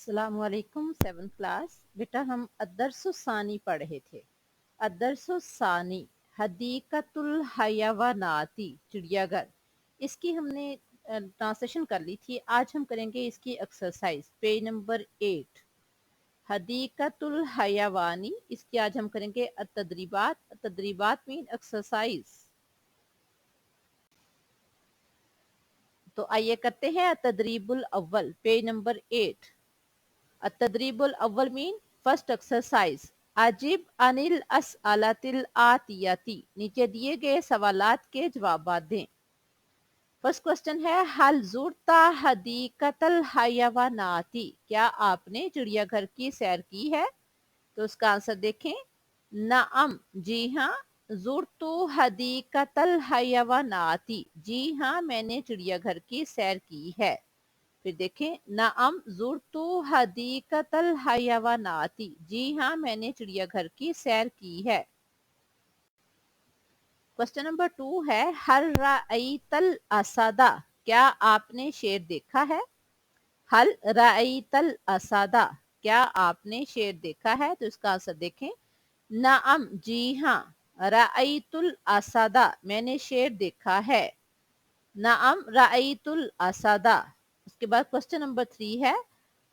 अस्सलामुअलैकुम 7th class. बेटा हम अद्दर्सुस्सानी पढ़ रहे थे। अद्दर्सुस्सानी हदीकतुल हयवानाती चिड़ियाघर, इसकी हमने ट्रांसलेशन कर ली थी। आज हम करेंगे इसकी एक्सरसाइज पेज नंबर 8 हदीकतुल हयवानी। इसकी आज हम करेंगे तदरीबात मीन एक्सरसाइज। तो आइए करते हैं तदरीबुल अव्वल पेज नंबर 8। तदरीबुल अव्वल मीन फर्स्ट एक्सरसाइज। अजीब अनिल असअलतिल आतियाती, नीचे दिए गए सवालात के जवाब दें। फर्स्ट क्वेश्चन है हल ज़ुरता हदीकतल हयवानाती, क्या आपने चिड़ियाघर की सैर की है? तो उसका आंसर देखें। नअम, जी हाँ। ज़ुरतु हदीकतल हयवानाती, जी हाँ मैंने चिड़ियाघर की सैर की है। फिर देखें नअम ज़ुरतु हदीकतल हयवानाती, जी हाँ मैंने चिड़ियाघर की सैर की है। क्वेश्चन नंबर 2 है हल रअयतल असदा, क्या आपने शेर देखा है? हल रअयतल असदा, क्या आपने शेर देखा है? तो इसका आंसर देखें। नअम, जी हाँ। रअयतुल असदा, मैंने शेर देखा है। नअम रअयतुल असदा। उसके बाद क्वेश्चन नंबर 3 है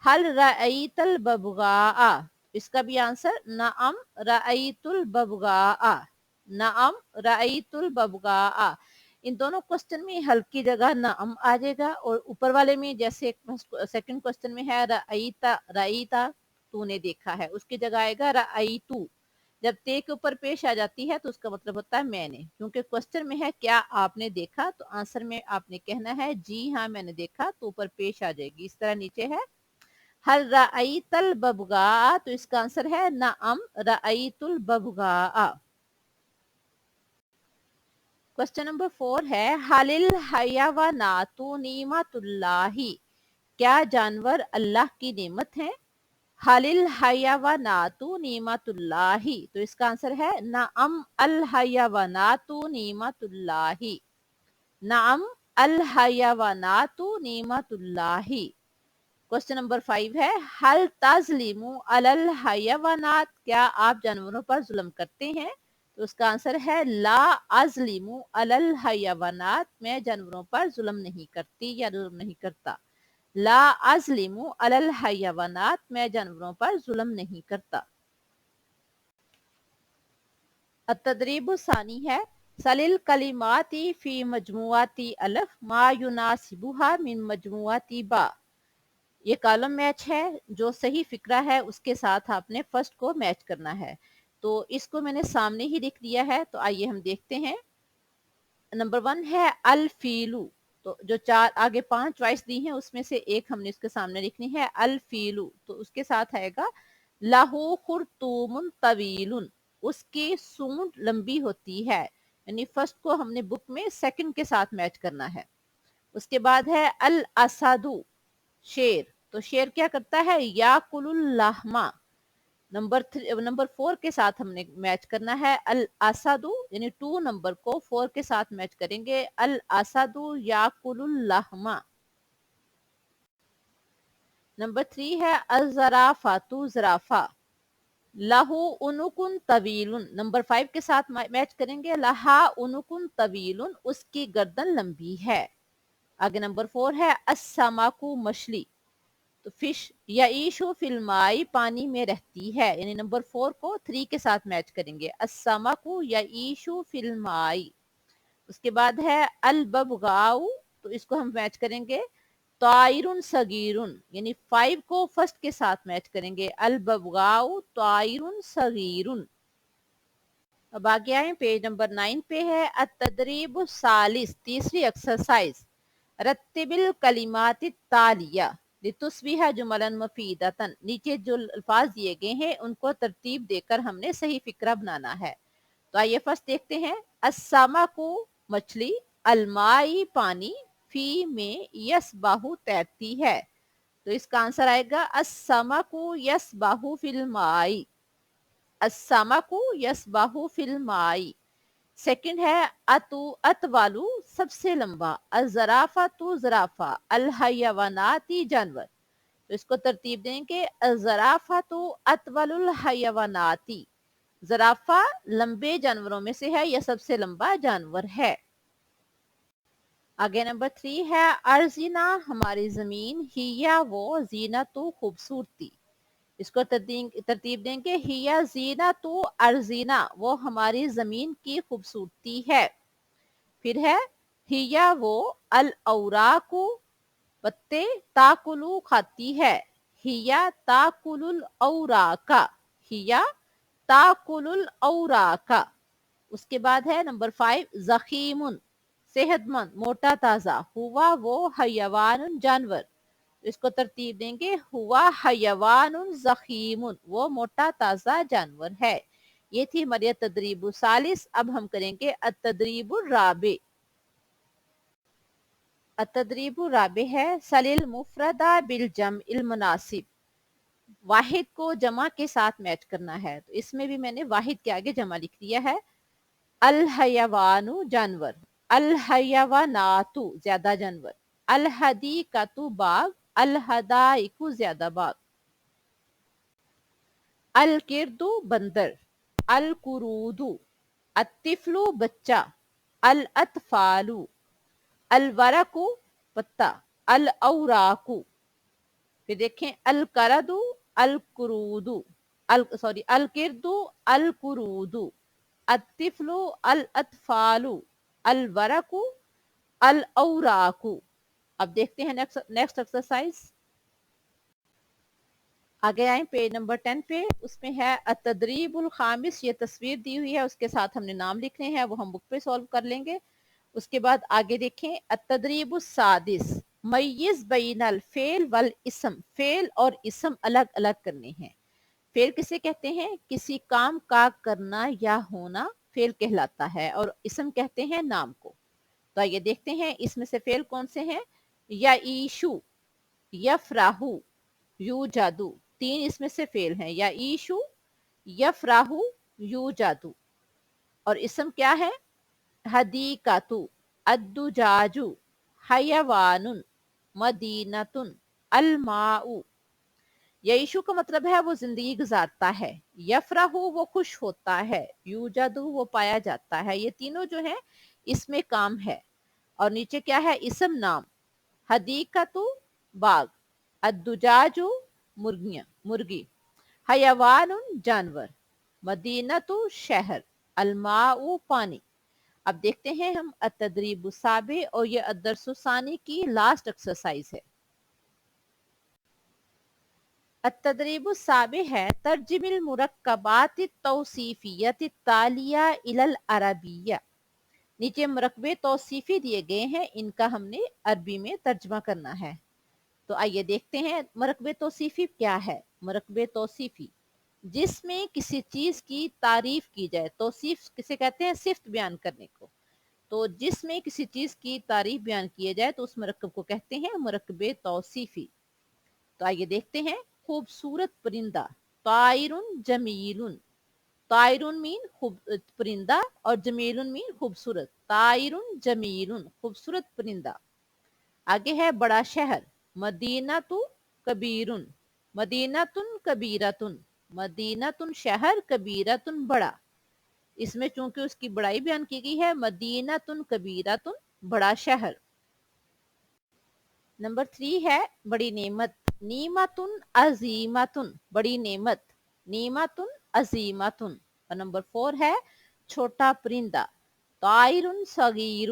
हल रअयतल बबगा, इसका भी आंसर नअम रअयतुल बबगा। नअम रअयतुल बबगा। इन दोनों क्वेश्चन में हल की जगह नअम आ जाएगा, और ऊपर वाले में जैसे सेकंड क्वेश्चन में है रअयता तूने देखा है, उसकी जगह आएगा रअयतु। जब ते के ऊपर पेश आ जाती है तो उसका मतलब होता है मैंने, क्योंकि क्वेश्चन में है क्या आपने देखा, तो आंसर में आपने कहना है जी हाँ मैंने देखा, तो ऊपर पेश आ जाएगी। इस तरह नीचे है हल रअयतल बबगा, तो इसका आंसर है नअम रअयतुल बबगा। क्वेश्चन नंबर 4 है हलिल हयवानातु नीमतुल्लाही, क्या जानवर अल्लाह की नेमत हैं? हलिल हयवानातु नीमतुल्लाही, तो इसका आंसर है नअम अल हयवानातु नीमतुल्लाही। नअम अल हयवानातु नीमतुल्लाही। क्वेश्चन नंबर 5 है हल तज़लिमु अलल हयवानात, क्या आप जानवरों पर जुल्म करते हैं? तो उसका आंसर है ला अज़लिमु अलल हयवानात, मैं जानवरों पर जुल्म नहीं करती या जुल्म नहीं करता। ला अज़लिमु अलल हयवानात, मैं जानवरों पर जुल्म नहीं करता। अतदरीबु सानी है सलिल कलिमाती फी मजमुआती अलफ मा युनासिबुहा मिन मजमुआती बा। ये कॉलम मैच है, जो सही फिक्रा है उसके साथ आपने फर्स्ट को मैच करना है। तो इसको मैंने सामने ही लिख दिया है, तो आइए हम देखते हैं। नंबर 1 है अल फीलू, तो जो चार आगे 5 चॉइस दी हैं उसमें से एक हमने इसके सामने लिखनी है अल फीलू, तो उसके साथ आएगा लाहू खुरतुमुन तवीलुन, उसकी सूंड लंबी होती है। यानी फर्स्ट को हमने बुक में सेकंड के साथ मैच करना है। उसके बाद है अल असदु, शेर, तो शेर क्या करता है याकुलुल लहमा। नंबर 4 के साथ हमने मैच करना है अल असदु, यानी 2 नंबर को 4 के साथ मैच करेंगे अल असदु याकुलुल लहमा। नंबर 3 है अल ज़राफ़ातु, ज़राफ़ा, लहू उनुकुन तवीलुन, नंबर 5 के साथ मैच करेंगे लहा उनुकुन तवीलुन, उसकी गर्दन लंबी है। आगे नंबर 4 है अस्समाकु, मछली, तो फिश यईशु फिल्माई, पानी में रहती है। यानी नंबर 4 को 3 के साथ मैच करेंगे अस्समाकु यईशु फिल्माई। उसके बाद है अल बबगाउ, तो इसको हम मैच करेंगे ताइरुन सगीरुन, यानी 5 को फर्स्ट के साथ मैच करेंगे अल बबगाउ ताइरुन सगीरुन। अब आगे आए पेज नंबर 9 पे है अतदरीब सालिस, तीसरी एक्सरसाइज। रत्तिबिल कलिमाति तालिया लितुस्बिहा जुमलन मफीदतन, नीचे जो अल्फाज दिए गए हैं उनको तरतीब देकर हमने सही फिक्रा बनाना है। तो आइए फर्स्ट देखते हैं। अस्समाकु, मछली, अलमाई, पानी, फी में यसबाहु, तैरती है। तो इसका आंसर आएगा अस्समाकु यसबाहु फिल माई। अस्समाकु यसबाहु फिल माई। सेकंड है अतु अतवालू, सबसे लंबा, अजराफा तु जराफा, अल हयवानाती, जानवर। تو اس کو ترتیب دیں کہ الزرافۃ اطول الحیواناتی، زرافہ لمبے جانوروں میں سے ہے یا سب سے لمبا جانور ہے۔ آگے نمبر 3 ہے ارزینا ہماری زمین، ہیا وہ، زینت خوبصورتی۔ اس کو ترتیب دیں کہ ہیا زینت ارزینا، وہ ہماری زمین کی خوبصورتی ہے۔ پھر ہے ہیا وہ الاوراق، پتے، تاکلو کھاتی ہے، ہیا تاکل الاوراق، ہیا تاکل الاوراق۔ اس کے بعد ہے نمبر 5 زخیم، صحت مند، موٹا تازہ، ہوا وہ حیوان جانور۔ اس کو ترتیب دیں گے ہوا حیوان زخیم، وہ موٹا تازہ جانور ہے۔ یہ تھی ہماری تدریب الثالث۔ اب ہم کریں گے التدریب الرابع۔ التدریب الرابع ہے سل المفرد بالجمع المناسب، واحد کو جمع کے ساتھ میچ کرنا ہے۔ تو اس میں بھی میں نے واحد کے آگے جمع لکھ دیا ہے۔ الحیوان جانور، الحیوانات زیادہ جانور، الحدیقۃ باغ، الحدائق زیادہ باغ، القرد بندر، القرود، الطفل بچہ، الاطفال، الورق پتا، الاوراق۔ پھر دیکھیں القرد، القرود، القرد، القرود، الطفل، الاطفال، الورق، الاوراق۔ اب دیکھتے ہیں نیکسٹ ایکسرسائز۔ آگے آئیں پیج نمبر 10 پہ، اس میں ہے التدریب الخامس، یہ تصویر دی ہوئی ہے، اس کے ساتھ ہم نے نام لکھنے ہیں، وہ ہم بک پہ سولو کر لیں گے۔ اس کے بعد آگے دیکھیں التدریب السادس، میز بین الفعل والاسم، فعل اور اسم الگ الگ کرنے ہیں۔ فعل کسے کہتے ہیں؟ کسی کام کا کرنا یا ہونا فعل کہلاتا ہے، اور اسم کہتے ہیں نام کو۔ تو آئیے دیکھتے ہیں اس میں سے فعل کون سے ہیں۔ یعیشو، یفراہو، یوجادو، 3 اس میں سے فعل ہیں، یعیشو، یفراہو، یوجادو۔ اور اسم کیا ہے؟ حدیقۃ، الدجاج، حیوان، مدینۃ، الماء۔ یعیشو کا مطلب ہے وہ زندگی گزارتا ہے، یفرح وہ خوش ہوتا ہے، یوجد وہ پایا جاتا ہے۔ یہ تینوں جو ہیں اس میں کام ہے۔ اور نیچے کیا ہے؟ اسم نام، حدیقۃ باغ، الدجاج مرغی، حیوان جانور، مدینۃ شہر، الماء پانی۔ اب دیکھتے ہیں ہم التدریب السابع، اور یہ الدرس الثانی کی لاسٹ ایکسرسائز ہے۔ التدریب السابع ہے ترجم المرکبات التوصیفیۃ التالیہ الی العربیہ۔ نیچے مرکبے توصیفی دیے گئے ہیں، ان کا ہم نے عربی میں ترجمہ کرنا ہے۔ تو آئیے دیکھتے ہیں مرکبے توصیفی کیا ہے۔ مرکبے توصیفی جس میں کسی چیز کی تعریف کی جائے، توصیف کسے کہتے ہیں؟ صفت بیان کرنے کو۔ تو جس میں کسی چیز کی تعریف بیان کیے جائے تو اس مرکب کو کہتے ہیں مرکب توصیفی۔ تو آئیے دیکھتے ہیں خوبصورت پرندہ، طائر جمیل، طائر مین پرندہ، اور جمیل مین خوبصورت، طائر جمیل خوبصورت پرندہ۔ آگے ہے بڑا شہر، مدینۃ کبیر، مدینۃ کبیرۃ، مدینۃ شہر، کبیرۃ بڑا۔ اس میں چونکہ اس کی بڑائی بیان کی گئی ہے، مدینۃ کبیرۃ بڑا شہر۔ نمبر 3 ہے بڑی نعمت، نعمت عظیمت بڑی نعمت، نعمت عظیمت۔ اور نمبر 4 ہے چھوٹا پرندہ، طائر صغیر،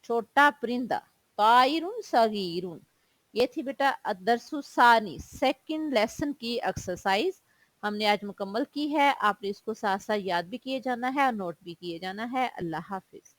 چھوٹا پرندہ، طائر صغیر۔ یہ تھی بیٹا الدرس الثانی، سیکنڈ لیسن کی ایکسرسائز ہم نے آج مکمل کی ہے۔ آپ نے اس کو ساتھ ساتھ یاد بھی کیے جانا ہے اور نوٹ بھی کیے جانا ہے۔ اللہ حافظ۔